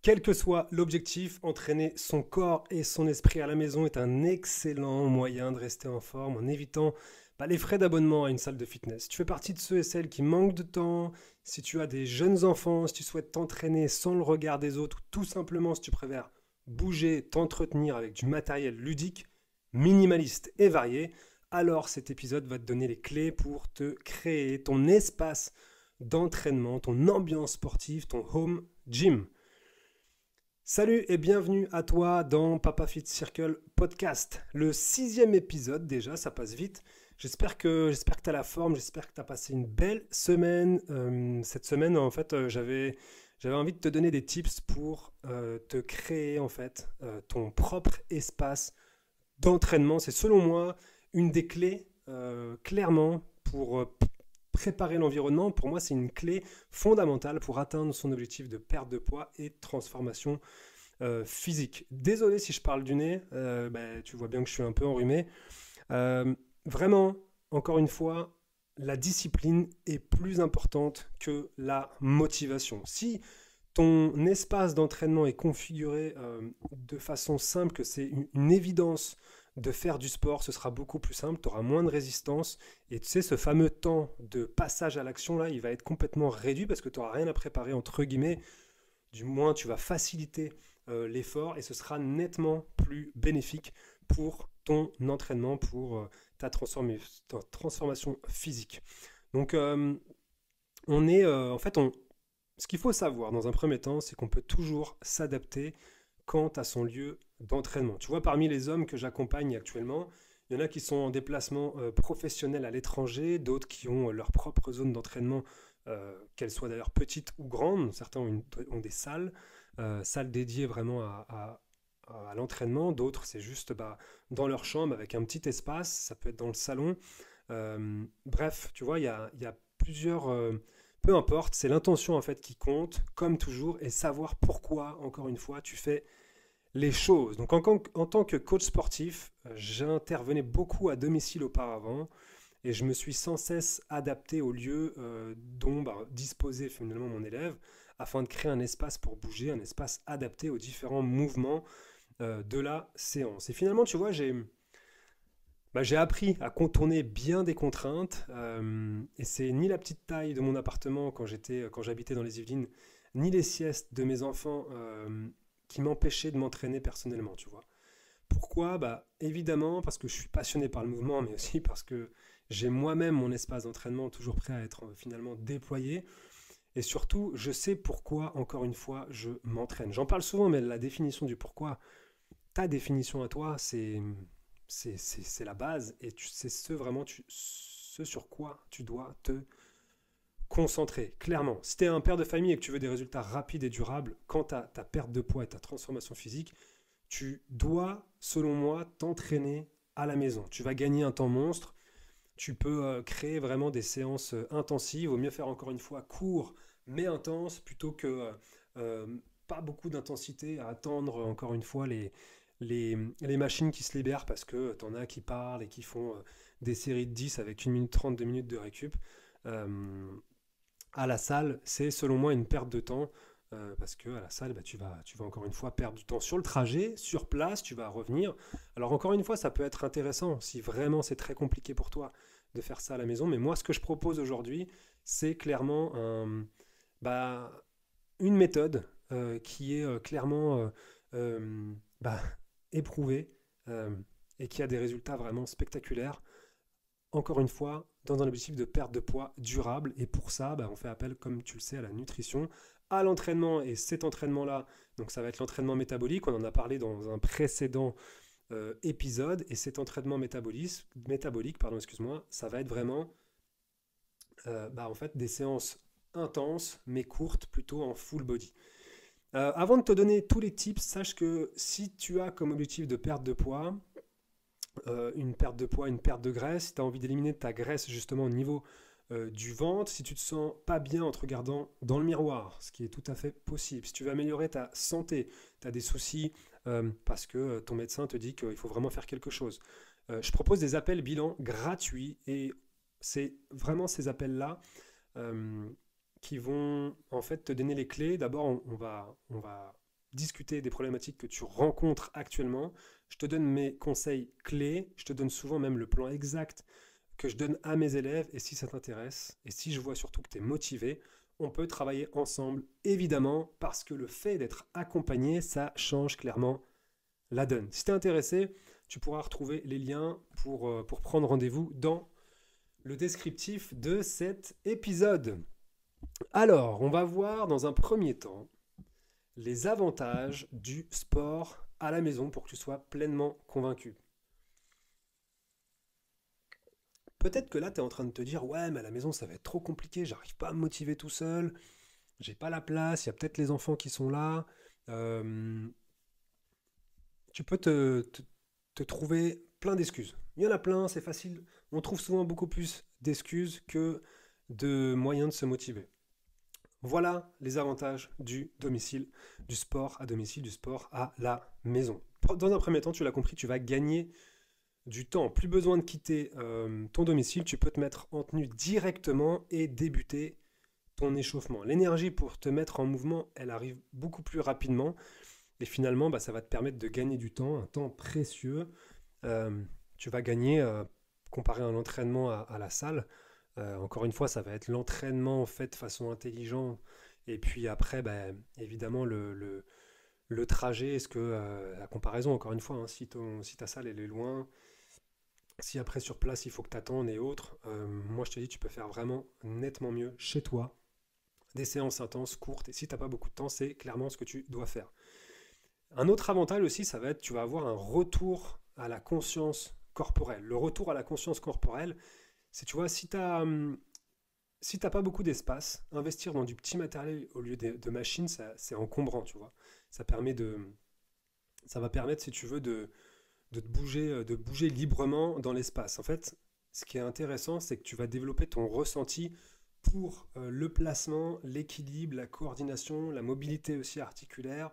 Quel que soit l'objectif, entraîner son corps et son esprit à la maison est un excellent moyen de rester en forme en évitant les frais d'abonnement à une salle de fitness. Si tu fais partie de ceux et celles qui manquent de temps, si tu as des jeunes enfants, si tu souhaites t'entraîner sans le regard des autres, ou tout simplement si tu préfères bouger, t'entretenir avec du matériel ludique, minimaliste et varié, alors cet épisode va te donner les clés pour te créer ton espace d'entraînement, ton ambiance sportive, ton home gym. Salut et bienvenue à toi dans Papa Fit Circle Podcast. Le 6e épisode déjà, ça passe vite. J'espère que tu as la forme, j'espère que tu as passé une belle semaine. Cette semaine, en fait, j'avais envie de te donner des tips pour te créer en fait ton propre espace d'entraînement. C'est selon moi une des clés, clairement, pour préparer l'environnement. Pour moi, c'est une clé fondamentale pour atteindre son objectif de perte de poids et de transformation physique. Désolé si je parle du nez, tu vois bien que je suis un peu enrhumé. Vraiment, encore une fois, la discipline est plus importante que la motivation. Si ton espace d'entraînement est configuré de façon simple, que c'est une évidence de faire du sport, ce sera beaucoup plus simple, tu auras moins de résistance et tu sais, ce fameux temps de passage à l'action là, il va être complètement réduit parce que tu n'auras rien à préparer entre guillemets, du moins tu vas faciliter l'effort et ce sera nettement plus bénéfique pour ton entraînement, pour ta transformation physique. Donc ce qu'il faut savoir dans un premier temps, c'est qu'on peut toujours s'adapter quant à son lieu d'entraînement. Tu vois, parmi les hommes que j'accompagne actuellement, il y en a qui sont en déplacement professionnel à l'étranger, d'autres qui ont leur propre zone d'entraînement, qu'elles soient d'ailleurs petites ou grandes. Certains ont des salles dédiées vraiment à l'entraînement, d'autres c'est juste dans leur chambre avec un petit espace, ça peut être dans le salon. Bref, tu vois, il y a plusieurs... peu importe, c'est l'intention en fait qui compte, comme toujours, et savoir pourquoi, encore une fois, tu fais les choses. Donc en tant que coach sportif, j'intervenais beaucoup à domicile auparavant et je me suis sans cesse adapté au lieu dont disposait finalement mon élève afin de créer un espace pour bouger, un espace adapté aux différents mouvements de la séance. Et finalement, tu vois, j'ai appris à contourner bien des contraintes et c'est ni la petite taille de mon appartement quand j'habitais dans les Yvelines, ni les siestes de mes enfants qui m'empêchaient de m'entraîner personnellement, tu vois. Pourquoi? Évidemment parce que je suis passionné par le mouvement, mais aussi parce que j'ai moi-même mon espace d'entraînement toujours prêt à être finalement déployé. Et surtout, je sais pourquoi, encore une fois, je m'entraîne. J'en parle souvent, mais la définition du pourquoi, ta définition à toi, c'est la base et c'est ce sur quoi tu dois te concentrer, clairement. Si tu es un père de famille et que tu veux des résultats rapides et durables quant à ta perte de poids et ta transformation physique, tu dois, selon moi, t'entraîner à la maison. Tu vas gagner un temps monstre, tu peux créer vraiment des séances intensives. Il vaut mieux faire encore une fois court mais intense plutôt que euh, pas beaucoup d'intensité à attendre encore une fois les machines qui se libèrent parce que t'en as qui parlent et qui font des séries de 10 avec 1 minute 30, 2 minutes de récup. Euh, à la salle, c'est selon moi une perte de temps parce que à la salle, tu vas encore une fois perdre du temps sur le trajet, sur place, tu vas revenir. Alors encore une fois, ça peut être intéressant si vraiment c'est très compliqué pour toi de faire ça à la maison. Mais moi, ce que je propose aujourd'hui, c'est clairement bah, une méthode qui est clairement bah, éprouvée et qui a des résultats vraiment spectaculaires. Encore une fois, dans un objectif de perte de poids durable. Et pour ça, on fait appel, comme tu le sais, à la nutrition, à l'entraînement. Et cet entraînement-là, donc ça va être l'entraînement métabolique. On en a parlé dans un précédent épisode. Et cet entraînement métabolique, pardon, excuse-moi, ça va être vraiment en fait, des séances intenses, mais courtes, plutôt en full body. Avant de te donner tous les tips, sache que si tu as comme objectif de perte de poids, une perte de poids, une perte de graisse, si tu as envie d'éliminer ta graisse justement au niveau du ventre, si tu te sens pas bien en te regardant dans le miroir, ce qui est tout à fait possible, si tu veux améliorer ta santé, tu as des soucis parce que ton médecin te dit qu'il faut vraiment faire quelque chose. Je propose des appels bilan gratuits et c'est vraiment ces appels-là euh, qui vont en fait te donner les clés. D'abord, on va discuter des problématiques que tu rencontres actuellement. Je te donne mes conseils clés, je te donne souvent même le plan exact que je donne à mes élèves, et si ça t'intéresse, et si je vois surtout que tu es motivé, on peut travailler ensemble, évidemment, parce que le fait d'être accompagné, ça change clairement la donne. Si tu es intéressé, tu pourras retrouver les liens pour prendre rendez-vous dans le descriptif de cet épisode. Alors, on va voir dans un premier temps les avantages du sport à la maison pour que tu sois pleinement convaincu. Peut-être que là, tu es en train de te dire, ouais, mais à la maison, ça va être trop compliqué, j'arrive pas à me motiver tout seul, j'ai pas la place, il y a peut-être les enfants qui sont là. Euh, Tu peux te trouver plein d'excuses. Il y en a plein, c'est facile. On trouve souvent beaucoup plus d'excuses que de moyens de se motiver. Voilà les avantages du domicile, du sport à domicile, du sport à la maison. Dans un premier temps, tu l'as compris, tu vas gagner du temps. Plus besoin de quitter ton domicile, tu peux te mettre en tenue directement et débuter ton échauffement. L'énergie pour te mettre en mouvement, elle arrive beaucoup plus rapidement. Et finalement, ça va te permettre de gagner du temps, un temps précieux. Tu vas gagner, comparé à un entraînement à la salle. Encore une fois, ça va être l'entraînement fait de façon intelligente. Et puis après, évidemment, le trajet, est-ce que la comparaison, encore une fois, hein, si ta salle elle est loin, si après sur place il faut que tu attendes et autres, moi je te dis, tu peux faire vraiment nettement mieux chez toi. Des séances intenses, courtes. Et si tu n'as pas beaucoup de temps, c'est clairement ce que tu dois faire. Un autre avantage aussi, ça va être, tu vas avoir un retour à la conscience corporelle. Le retour à la conscience corporelle, c'est, tu vois, si t'as pas beaucoup d'espace, investir dans du petit matériel au lieu de machines, c'est encombrant, tu vois. Ça permet ça va permettre, si tu veux, de bouger librement dans l'espace. En fait, ce qui est intéressant, c'est que tu vas développer ton ressenti pour le placement, l'équilibre, la coordination, la mobilité aussi articulaire,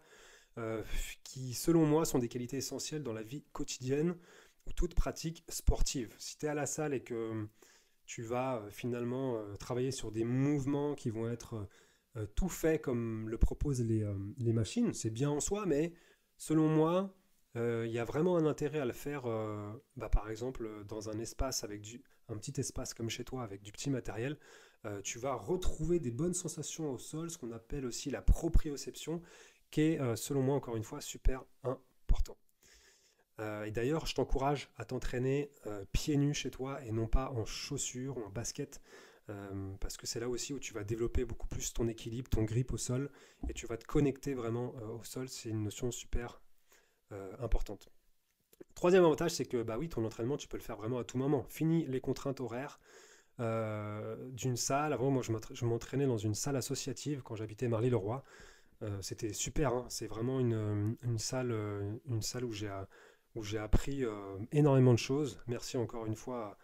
qui, selon moi, sont des qualités essentielles dans la vie quotidienne ou toute pratique sportive. Si tu es à la salle et que tu vas finalement travailler sur des mouvements qui vont être tout faits comme le proposent les machines, c'est bien en soi, mais selon moi, il y a vraiment un intérêt à le faire, par exemple, dans un espace un petit espace comme chez toi avec du petit matériel. Tu vas retrouver des bonnes sensations au sol, ce qu'on appelle aussi la proprioception, qui est, selon moi, encore une fois, super important. Et d'ailleurs, je t'encourage à t'entraîner pieds nus chez toi et non pas en chaussures ou en basket, parce que c'est là aussi où tu vas développer beaucoup plus ton équilibre, ton grip au sol, et tu vas te connecter vraiment au sol. C'est une notion super importante. Troisième avantage, c'est que oui, ton entraînement, tu peux le faire vraiment à tout moment. Fini les contraintes horaires d'une salle. Avant, moi, je m'entraînais dans une salle associative quand j'habitais Marly-le-Roi. C'était super, hein. C'est vraiment une salle où j'ai appris énormément de choses. Merci encore une fois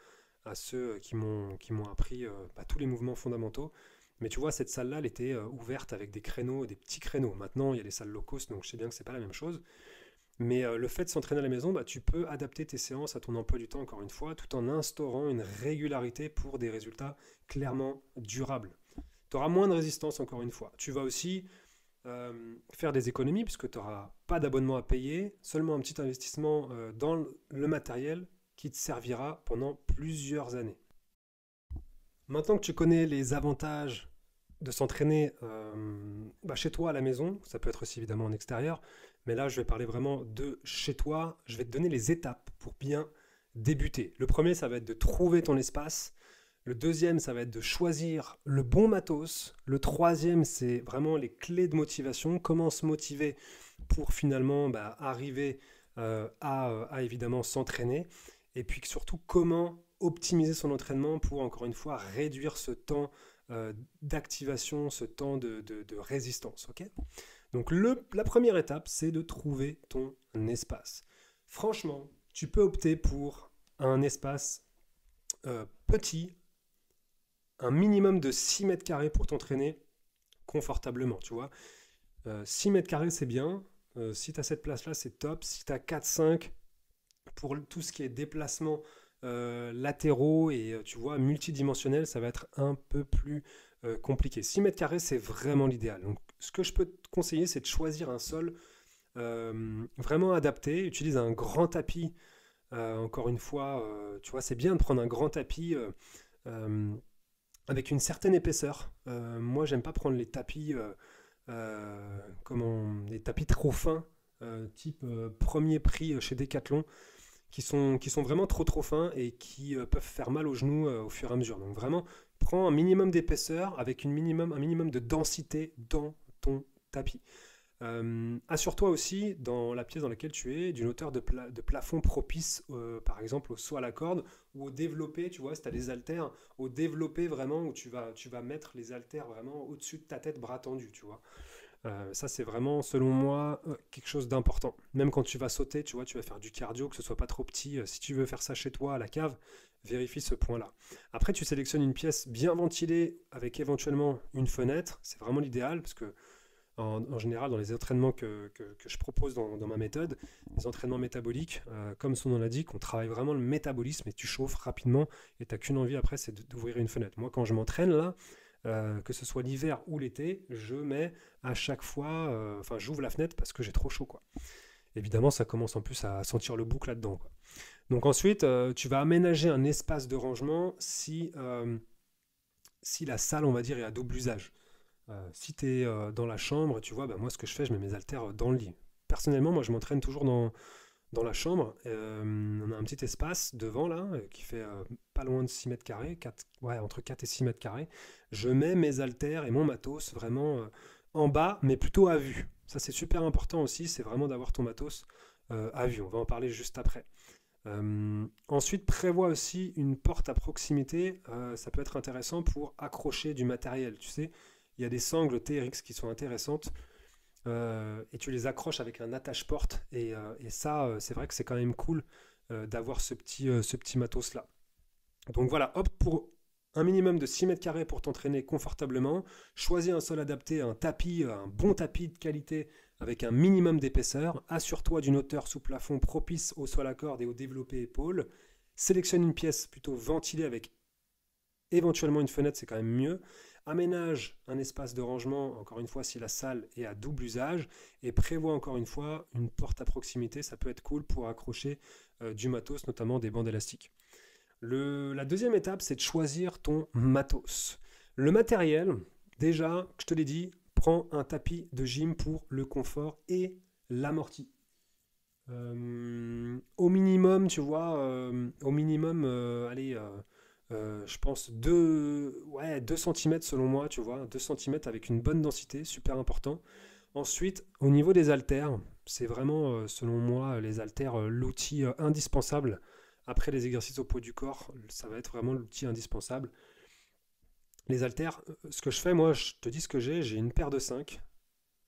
à ceux qui m'ont appris tous les mouvements fondamentaux. Mais tu vois, cette salle-là, elle était ouverte avec des créneaux, des petits créneaux. Maintenant, il y a les salles low cost, donc je sais bien que c'est pas la même chose. Mais le fait de s'entraîner à la maison, tu peux adapter tes séances à ton emploi du temps, encore une fois, tout en instaurant une régularité pour des résultats clairement durables. Tu auras moins de résistance, encore une fois. Tu vas aussi faire des économies puisque tu n'auras pas d'abonnement à payer, seulement un petit investissement dans le matériel qui te servira pendant plusieurs années. Maintenant que tu connais les avantages de s'entraîner chez toi à la maison, ça peut être aussi évidemment en extérieur, mais là je vais parler vraiment de chez toi, je vais te donner les étapes pour bien débuter. Le premier, ça va être de trouver ton espace. Le deuxième, ça va être de choisir le bon matos. Le troisième, c'est vraiment les clés de motivation. Comment se motiver pour finalement arriver à évidemment s'entraîner. Et puis surtout, comment optimiser son entraînement pour, encore une fois, réduire ce temps d'activation, ce temps de résistance. Okay, donc la première étape, c'est de trouver ton espace. Franchement, tu peux opter pour un espace petit, un minimum de 6 mètres carrés pour t'entraîner confortablement, tu vois. 6 mètres carrés, c'est bien. Si tu as cette place-là, c'est top. Si tu as 4-5, pour tout ce qui est déplacement latéraux et tu vois, multidimensionnel, ça va être un peu plus compliqué. 6 mètres carrés, c'est vraiment l'idéal. Donc ce que je peux te conseiller, c'est de choisir un sol vraiment adapté. Utilise un grand tapis. Encore une fois, tu vois, c'est bien de prendre un grand tapis euh, avec une certaine épaisseur. Moi, j'aime pas prendre les tapis, les tapis trop fins, type premier prix chez Decathlon, qui sont vraiment trop fins et qui peuvent faire mal aux genoux au fur et à mesure. Donc vraiment, prends un minimum d'épaisseur avec un minimum de densité dans ton tapis. Assure-toi aussi, dans la pièce dans laquelle tu es, d'une hauteur de plafond propice, par exemple, au saut à la corde ou au développé, tu vois, si tu as des haltères, au développé vraiment, où tu vas mettre les haltères vraiment au-dessus de ta tête, bras tendus, tu vois. Ça, c'est vraiment, selon moi, quelque chose d'important. Même quand tu vas sauter, tu vois, tu vas faire du cardio, que ce soit pas trop petit. Si tu veux faire ça chez toi, à la cave, vérifie ce point-là. Après, tu sélectionnes une pièce bien ventilée avec éventuellement une fenêtre. C'est vraiment l'idéal parce que en général, dans les entraînements que je propose dans ma méthode, les entraînements métaboliques, comme son nom l'indique, on travaille vraiment le métabolisme et tu chauffes rapidement et tu n'as qu'une envie après, c'est d'ouvrir une fenêtre. Moi, quand je m'entraîne là, que ce soit l'hiver ou l'été, je mets à chaque fois, enfin, j'ouvre la fenêtre parce que j'ai trop chaud, quoi. Évidemment, ça commence en plus à sentir le bouc là-dedans, quoi. Donc ensuite, tu vas aménager un espace de rangement si la salle, on va dire, est à double usage. Si tu es dans la chambre, tu vois, bah, moi ce que je fais, je mets mes haltères dans le lit. Personnellement, moi je m'entraîne toujours dans la chambre. On a un petit espace devant là, qui fait pas loin de 6 mètres carrés, ouais, entre 4 et 6 mètres carrés. Je mets mes haltères et mon matos vraiment en bas, mais plutôt à vue. Ça c'est super important aussi, c'est vraiment d'avoir ton matos à vue. On va en parler juste après. Ensuite, prévois aussi une porte à proximité. Ça peut être intéressant pour accrocher du matériel. Tu sais, il y a des sangles TRX qui sont intéressantes et tu les accroches avec un attache-porte. Et ça, c'est vrai que c'est quand même cool d'avoir ce petit matos-là. Donc voilà, hop, pour un minimum de 6 mètres carrés pour t'entraîner confortablement. Choisis un sol adapté, un tapis, un bon tapis de qualité avec un minimum d'épaisseur. Assure-toi d'une hauteur sous plafond propice au sol à corde et au développé épaule. Sélectionne une pièce plutôt ventilée avec éventuellement une fenêtre, c'est quand même mieux. Aménage un espace de rangement, encore une fois, si la salle est à double usage. Et prévois encore une fois une porte à proximité. Ça peut être cool pour accrocher du matos, notamment des bandes élastiques. La deuxième étape, c'est de choisir ton matos. Le matériel, déjà, je te l'ai dit, prends un tapis de gym pour le confort et l'amorti. Au minimum, tu vois, au minimum, allez, je pense 2 cm selon moi, tu vois, 2 cm avec une bonne densité, super important. Ensuite, au niveau des haltères, c'est vraiment, selon moi, les haltères, l'outil indispensable. Après les exercices au poids du corps, ça va être vraiment l'outil indispensable. Les haltères, ce que je fais, moi, je te dis ce que j'ai une paire de 5,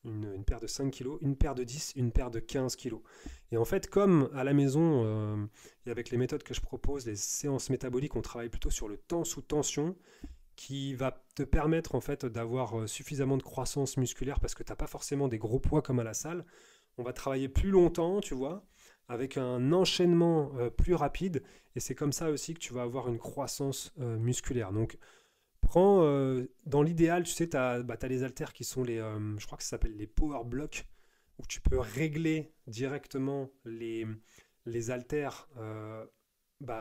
une paire de 5 kilos, une paire de 10, une paire de 15 kilos. Et en fait, comme à la maison, et avec les méthodes que je propose, les séances métaboliques, on travaille plutôt sur le temps sous tension, qui va te permettre en fait d'avoir suffisamment de croissance musculaire parce que tu n'as pas forcément des gros poids comme à la salle. On va travailler plus longtemps, tu vois, avec un enchaînement plus rapide. Et c'est comme ça aussi que tu vas avoir une croissance musculaire. Donc, prends, dans l'idéal, tu sais, tu as les haltères qui sont je crois que ça s'appelle les power blocks, où tu peux régler directement les haltères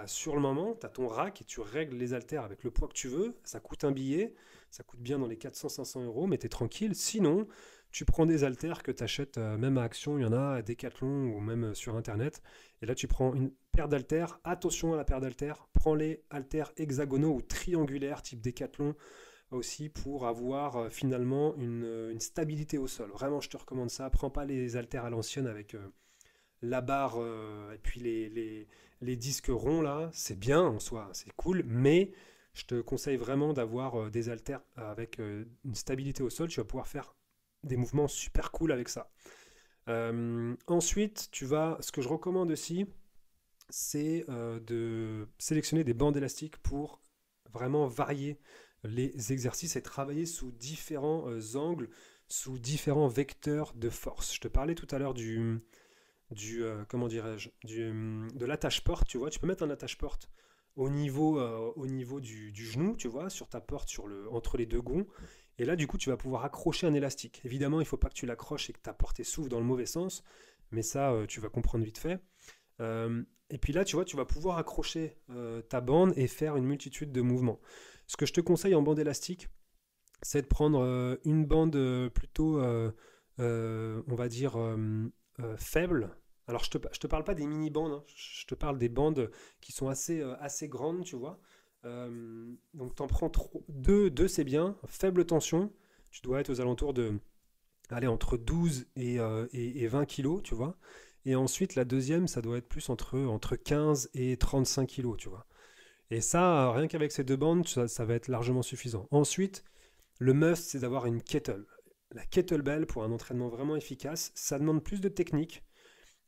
sur le moment. Tu as ton rack et tu règles les haltères avec le poids que tu veux. Ça coûte un billet, ça coûte bien dans les 400-500 euros, mais tu es tranquille. Sinon, tu prends des haltères que tu achètes même à Action, il y en a à Decathlon ou même sur Internet. Et là, tu prends une paire d'haltères. Attention à la paire d'haltères. Prends les haltères hexagonaux ou triangulaires type Decathlon aussi pour avoir finalement une stabilité au sol. Vraiment, je te recommande ça. Prends pas les haltères à l'ancienne avec la barre et puis les disques ronds là. C'est bien en soi, c'est cool, mais je te conseille vraiment d'avoir des haltères avec une stabilité au sol. Tu vas pouvoir faire des mouvements super cool avec ça. Ensuite, ce que je recommande aussi, c'est de sélectionner des bandes élastiques pour vraiment varier les exercices et travailler sous différents angles, sous différents vecteurs de force. Je te parlais tout à l'heure comment dirais-je, de l'attache-porte, tu vois, tu peux mettre un attache-porte au niveau du genou, tu vois, sur ta porte, entre les deux gonds. Et là, du coup, tu vas pouvoir accrocher un élastique. Évidemment, il ne faut pas que tu l'accroches et que ta portée souffle dans le mauvais sens, mais ça, tu vas comprendre vite fait. Et puis là, tu vois, tu vas pouvoir accrocher ta bande et faire une multitude de mouvements. Ce que je te conseille en bande élastique, c'est de prendre une bande plutôt, on va dire, faible. Alors, je te parle pas des mini-bandes, hein. Je te parle des bandes qui sont assez grandes, tu vois. Donc, tu en prends deux, c'est bien. Faible tension, tu dois être aux alentours de, allez, entre 12 et 20 kilos, tu vois. Et ensuite, la deuxième, ça doit être plus entre 15 et 35 kilos, tu vois. Et ça, rien qu'avec ces deux bandes, ça va être largement suffisant. Ensuite, le must, c'est d'avoir une kettle. La kettlebell, pour un entraînement vraiment efficace, ça demande plus de technique,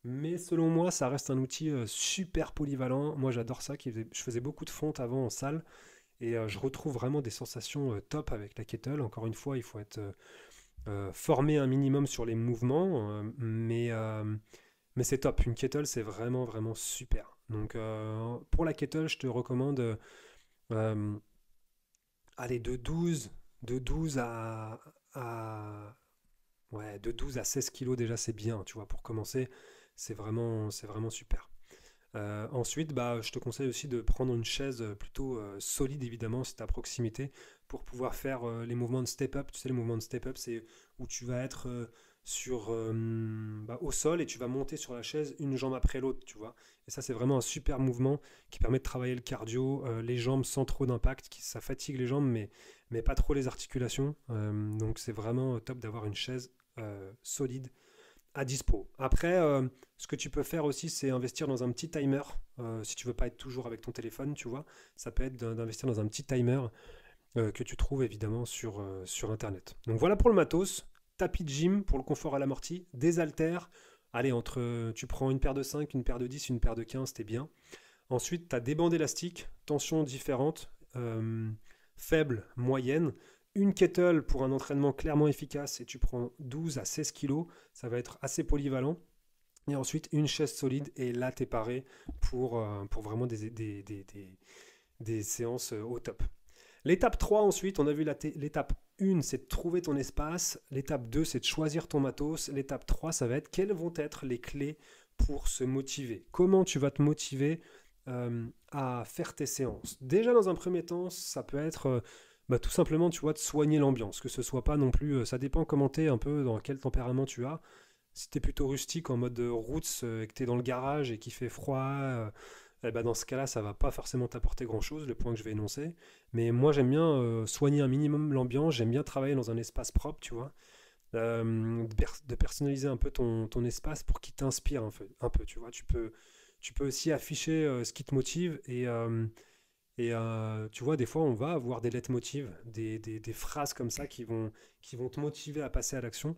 mais selon moi, ça reste un outil super polyvalent. Moi, j'adore ça. Je faisais beaucoup de fonte avant en salle, et je retrouve vraiment des sensations top avec la kettle. Encore une fois, il faut être formé un minimum sur les mouvements, mais c'est top. Une kettle, c'est vraiment, vraiment super. Donc, pour la kettle, je te recommande euh, allez, de douze à, ouais, de 12 à 16 kilos déjà, c'est bien, tu vois, pour commencer, c'est vraiment super. Ensuite, bah, je te conseille aussi de prendre une chaise plutôt solide, évidemment, si tu à proximité, pour pouvoir faire les mouvements de step-up. Tu sais, les mouvements de step-up, c'est où tu vas être au sol et tu vas monter sur la chaise une jambe après l'autre, tu vois. Et ça, c'est vraiment un super mouvement qui permet de travailler le cardio, les jambes sans trop d'impact, ça fatigue les jambes, mais pas trop les articulations. Donc, c'est vraiment top d'avoir une chaise solide à dispo. Après, ce que tu peux faire aussi, c'est investir dans un petit timer. Si tu veux pas être toujours avec ton téléphone, tu vois, ça peut être d'investir dans un petit timer que tu trouves évidemment sur Internet. Donc voilà pour le matos. Tapis de gym pour le confort à l'amorti, des haltères. Allez, tu prends une paire de 5, une paire de 10, une paire de 15, t'es bien. Ensuite, tu as des bandes élastiques, tensions différentes, faibles, moyennes. Une kettle pour un entraînement clairement efficace et tu prends 12 à 16 kilos, ça va être assez polyvalent. Et ensuite, une chaise solide et là, tu es paré pour vraiment des séances au top. L'étape 3, ensuite, on a vu l'étape 1, c'est de trouver ton espace. L'étape 2, c'est de choisir ton matos. L'étape 3, ça va être quelles vont être les clés pour se motiver. Comment tu vas te motiver à faire tes séances. Déjà, dans un premier temps, ça peut être tout simplement, tu vois, de soigner l'ambiance, que ce soit pas non plus, ça dépend comment t'es, un peu dans quel tempérament tu as. Si t'es plutôt rustique en mode roots et que t'es dans le garage et qu'il fait froid, dans ce cas-là, ça va pas forcément t'apporter grand-chose, le point que je vais énoncer. Mais moi, j'aime bien soigner un minimum l'ambiance, j'aime bien travailler dans un espace propre, tu vois. De personnaliser un peu ton espace pour qu'il t'inspire un peu, tu vois. Tu peux aussi afficher ce qui te motive et tu vois, des fois, on va avoir des leitmotivs, des phrases comme ça qui vont te motiver à passer à l'action.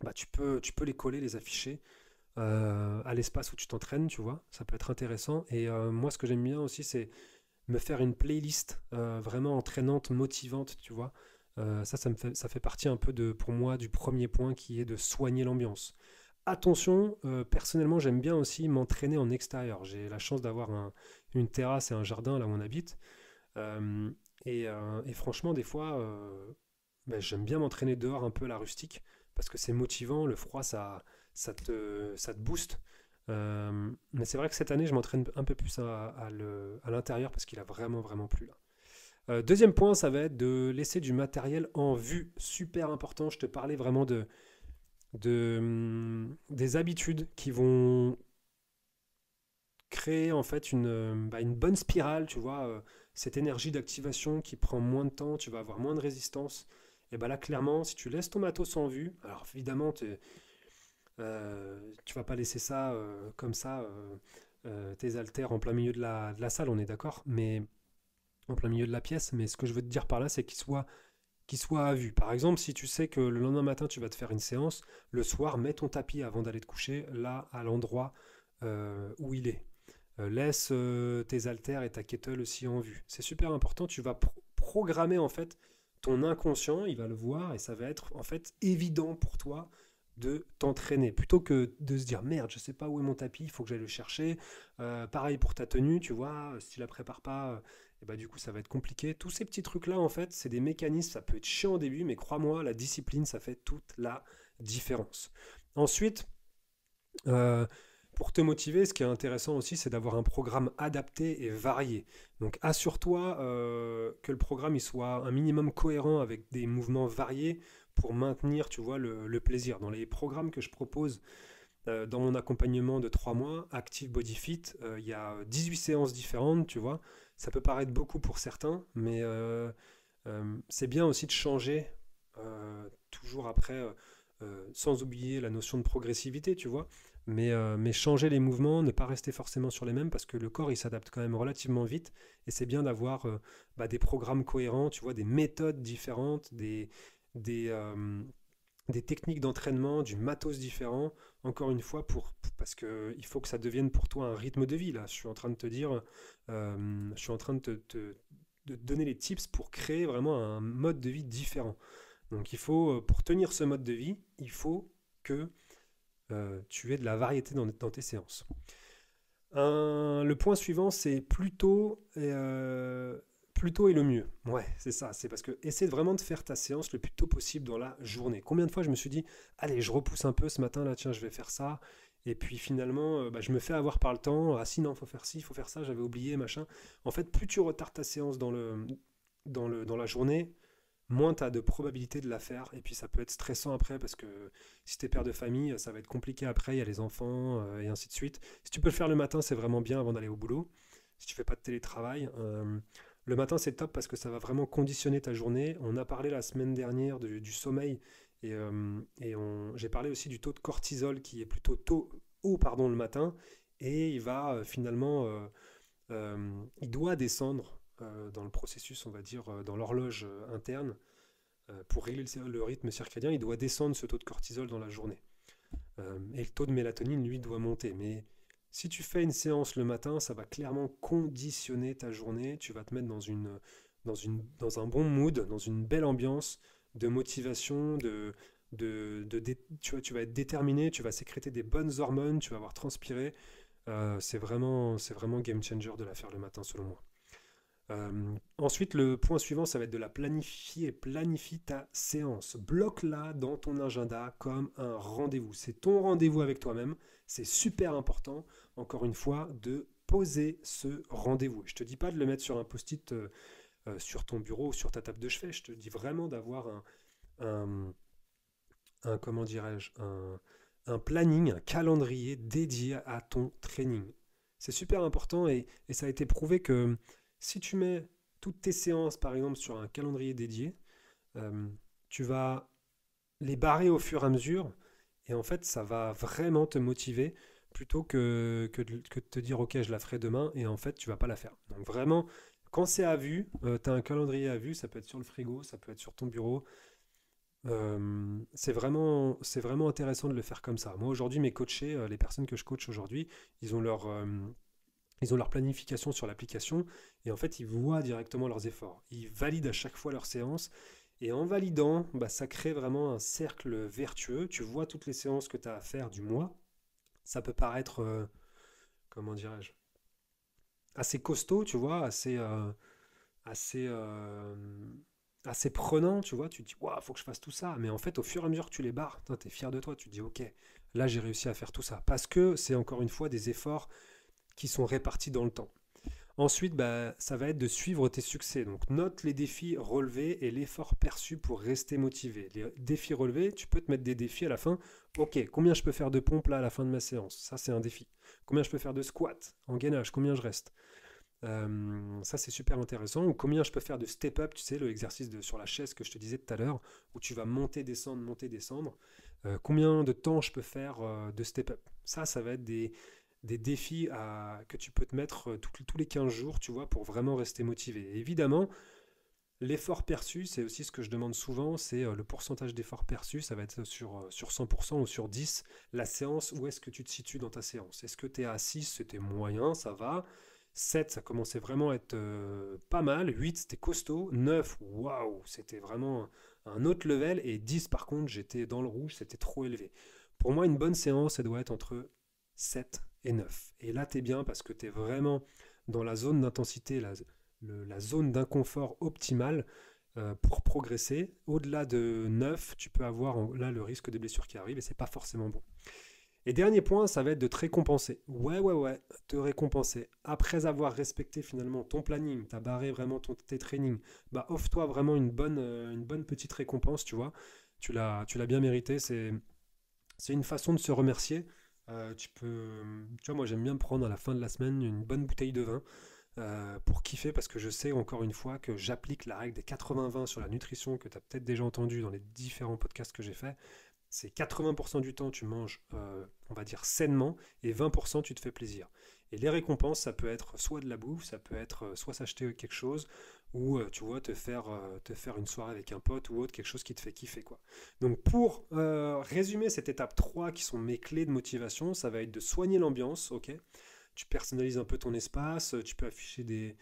Bah, tu peux les coller, les afficher à l'espace où tu t'entraînes, tu vois. Ça peut être intéressant. Et moi, ce que j'aime bien aussi, c'est me faire une playlist vraiment entraînante, motivante, tu vois. Ça fait partie un peu pour moi du premier point qui est de soigner l'ambiance. Attention, personnellement, j'aime bien aussi m'entraîner en extérieur. J'ai la chance d'avoir une terrasse et un jardin là où on habite. Euh, et franchement, des fois, j'aime bien m'entraîner dehors un peu à la rustique parce que c'est motivant. Le froid, ça te booste. Mais c'est vrai que cette année, je m'entraîne un peu plus à l'intérieur parce qu'il a vraiment, vraiment plu là. Deuxième point, ça va être de laisser du matériel en vue. Super important. Je te parlais vraiment des habitudes qui vont créer en fait une bonne spirale, tu vois, cette énergie d'activation qui prend moins de temps, tu vas avoir moins de résistance. Et bah là, clairement, si tu laisses ton matos en vue, alors évidemment, tu vas pas laisser ça comme ça, tes haltères en plein milieu de la salle, on est d'accord, mais en plein milieu de la pièce. Mais ce que je veux te dire par là, c'est qu'il soit à vue. Par exemple, si tu sais que le lendemain matin, tu vas te faire une séance, le soir, mets ton tapis avant d'aller te coucher, là, à l'endroit où il est. Laisse tes haltères et ta kettle aussi en vue. C'est super important. Tu vas programmer en fait ton inconscient, il va le voir et ça va être en fait évident pour toi de t'entraîner plutôt que de se dire merde, je sais pas où est mon tapis, il faut que j'aille le chercher. Pareil pour ta tenue, tu vois, si tu la prépares pas et bah du coup ça va être compliqué. Tous ces petits trucs-là, en fait, c'est des mécanismes, ça peut être chiant au début, mais crois-moi, la discipline, ça fait toute la différence. Ensuite, euh, pour te motiver, ce qui est intéressant aussi, c'est d'avoir un programme adapté et varié. Donc assure-toi que le programme il soit un minimum cohérent avec des mouvements variés pour maintenir, tu vois, le plaisir. Dans les programmes que je propose dans mon accompagnement de 3 mois, Active Body Fit, il y a 18 séances différentes, tu vois. Ça peut paraître beaucoup pour certains, mais c'est bien aussi de changer toujours après, sans oublier la notion de progressivité, tu vois. Mais changer les mouvements, ne pas rester forcément sur les mêmes, parce que le corps, il s'adapte quand même relativement vite, et c'est bien d'avoir des programmes cohérents, tu vois, des méthodes différentes, des, euh, des techniques d'entraînement, du matos différent, encore une fois, parce qu'il faut que ça devienne pour toi un rythme de vie. Là, je suis en train de te dire, je suis en train de te donner les tips pour créer vraiment un mode de vie différent. Donc il faut, pour tenir ce mode de vie, il faut que tu aies de la variété dans tes séances. Le point suivant, c'est plus tôt est le mieux. Ouais, c'est ça. C'est parce que essaie vraiment de faire ta séance le plus tôt possible dans la journée. Combien de fois je me suis dit, allez, je repousse un peu ce matin, là, tiens, je vais faire ça. Et puis finalement, je me fais avoir par le temps. Ah si, non, faut faire ci, faut faire ça, j'avais oublié, machin. En fait, plus tu retardes ta séance dans la journée, moins tu as de probabilité de la faire. Et puis ça peut être stressant après parce que si tu es père de famille, ça va être compliqué après, il y a les enfants et ainsi de suite. Si tu peux le faire le matin, c'est vraiment bien avant d'aller au boulot. Si tu fais pas de télétravail. Le matin, c'est top parce que ça va vraiment conditionner ta journée. On a parlé la semaine dernière du sommeil et j'ai parlé aussi du taux de cortisol qui est plutôt haut pardon, le matin et il va il doit descendre dans le processus, on va dire, dans l'horloge interne pour régler le rythme circadien. Il doit descendre ce taux de cortisol dans la journée. Et le taux de mélatonine, lui, doit monter. Mais si tu fais une séance le matin, ça va clairement conditionner ta journée. Tu vas te mettre dans un bon mood, dans une belle ambiance de motivation, tu vas être déterminé, tu vas sécréter des bonnes hormones, tu vas avoir transpiré. C'est vraiment game changer de la faire le matin, selon moi. Ensuite, le point suivant, ça va être de la planifier. Planifie ta séance. Bloque-la dans ton agenda comme un rendez-vous. C'est ton rendez-vous avec toi-même. C'est super important, encore une fois, de poser ce rendez-vous. Je ne te dis pas de le mettre sur un post-it sur ton bureau ou sur ta table de chevet. Je te dis vraiment d'avoir un, comment dirais-je, un planning, un calendrier dédié à ton training. C'est super important et ça a été prouvé que si tu mets toutes tes séances, par exemple, sur un calendrier dédié, euh, tu vas les barrer au fur et à mesure et en fait, ça va vraiment te motiver plutôt que de te dire, ok, je la ferai demain et en fait, tu vas pas la faire. Donc vraiment, quand c'est à vue, tu as un calendrier à vue, ça peut être sur le frigo, ça peut être sur ton bureau, c'est vraiment intéressant de le faire comme ça. Moi, aujourd'hui, mes coachés, les personnes que je coach aujourd'hui, ils ont ils ont leur planification sur l'application et en fait, ils voient directement leurs efforts. Ils valident à chaque fois leur séance et en validant, ça crée vraiment un cercle vertueux. Tu vois toutes les séances que tu as à faire du mois. Ça peut paraître, comment dirais-je, assez costaud, tu vois, assez, assez prenant, tu vois, tu te dis, waouh, faut que je fasse tout ça. Mais en fait, au fur et à mesure que tu les barres, tu es fier de toi, tu te dis, ok, là j'ai réussi à faire tout ça. Parce que c'est encore une fois des efforts qui sont répartis dans le temps. Ensuite, ça va être de suivre tes succès. Donc, note les défis relevés et l'effort perçu pour rester motivé. Les défis relevés, tu peux te mettre des défis à la fin. Ok, combien je peux faire de pompes là à la fin de ma séance? Ça, c'est un défi. Combien je peux faire de squats en gainage? Combien je reste? Ça, c'est super intéressant. Ou combien je peux faire de step-up, tu sais, l'exercice sur la chaise que je te disais tout à l'heure, où tu vas monter, descendre, monter, descendre. Combien de temps je peux faire de step-up? Ça va être des défis que tu peux te mettre tous les 15 jours, tu vois, pour vraiment rester motivé. Et évidemment, l'effort perçu, c'est aussi ce que je demande souvent, c'est le pourcentage d'effort perçu, ça va être sur 100% ou sur 10. La séance, où est-ce que tu te situes dans ta séance? Est-ce que tu es à 6, c'était moyen, ça va. 7, ça commençait vraiment à être pas mal. 8, c'était costaud. 9, waouh, c'était vraiment un autre level. Et 10, par contre, j'étais dans le rouge, c'était trop élevé. Pour moi, une bonne séance, elle doit être entre 7 et 9. Et là, tu es bien parce que tu es vraiment dans la zone d'intensité, la zone d'inconfort optimale pour progresser. Au-delà de 9, tu peux avoir là le risque de blessure qui arrive et c'est pas forcément bon. Et dernier point, ça va être de te récompenser. Ouais, te récompenser. Après avoir respecté finalement ton planning, t'as barré vraiment tes trainings, bah offre-toi vraiment une bonne petite récompense, tu vois. Tu l'as bien mérité. C'est une façon de se remercier. Tu vois, moi j'aime bien me prendre à la fin de la semaine une bonne bouteille de vin pour kiffer parce que je sais encore une fois que j'applique la règle des 80-20 sur la nutrition que tu as peut-être déjà entendu dans les différents podcasts que j'ai fait. C'est 80% du temps tu manges, on va dire sainement, et 20% tu te fais plaisir. Et les récompenses, ça peut être soit de la bouffe, ça peut être soit s'acheter quelque chose, ou tu vois, te faire une soirée avec un pote ou autre, quelque chose qui te fait kiffer, quoi. Donc pour résumer cette étape 3 qui sont mes clés de motivation, ça va être de soigner l'ambiance, ok. Tu personnalises un peu ton espace, tu peux afficher des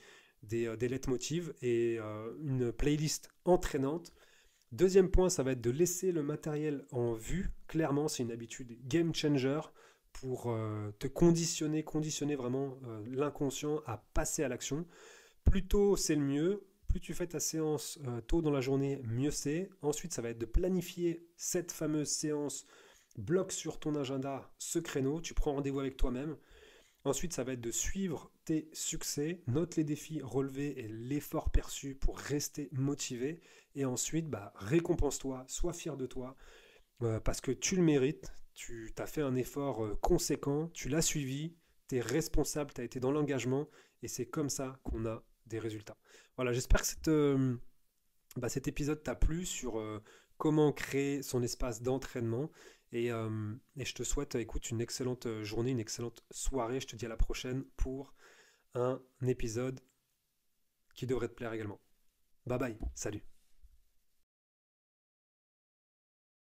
leitmotivs et une playlist entraînante. Deuxième point, ça va être de laisser le matériel en vue. Clairement, c'est une habitude game changer pour te conditionner vraiment l'inconscient à passer à l'action. Plus tôt, c'est le mieux. Plus tu fais ta séance tôt dans la journée, mieux c'est. Ensuite, ça va être de planifier cette fameuse séance. Bloque sur ton agenda ce créneau. Tu prends rendez-vous avec toi-même. Ensuite, ça va être de suivre tes succès, note les défis relevés et l'effort perçu pour rester motivé. Et ensuite, bah, récompense-toi, sois fier de toi, parce que tu le mérites, tu as fait un effort conséquent, tu l'as suivi, tu es responsable, tu as été dans l'engagement, et c'est comme ça qu'on a des résultats. Voilà, j'espère que cet épisode t'a plu sur comment créer son espace d'entraînement. Et je te souhaite, écoute, une excellente journée, une excellente soirée. Je te dis à la prochaine pour un épisode qui devrait te plaire également. Bye bye, salut.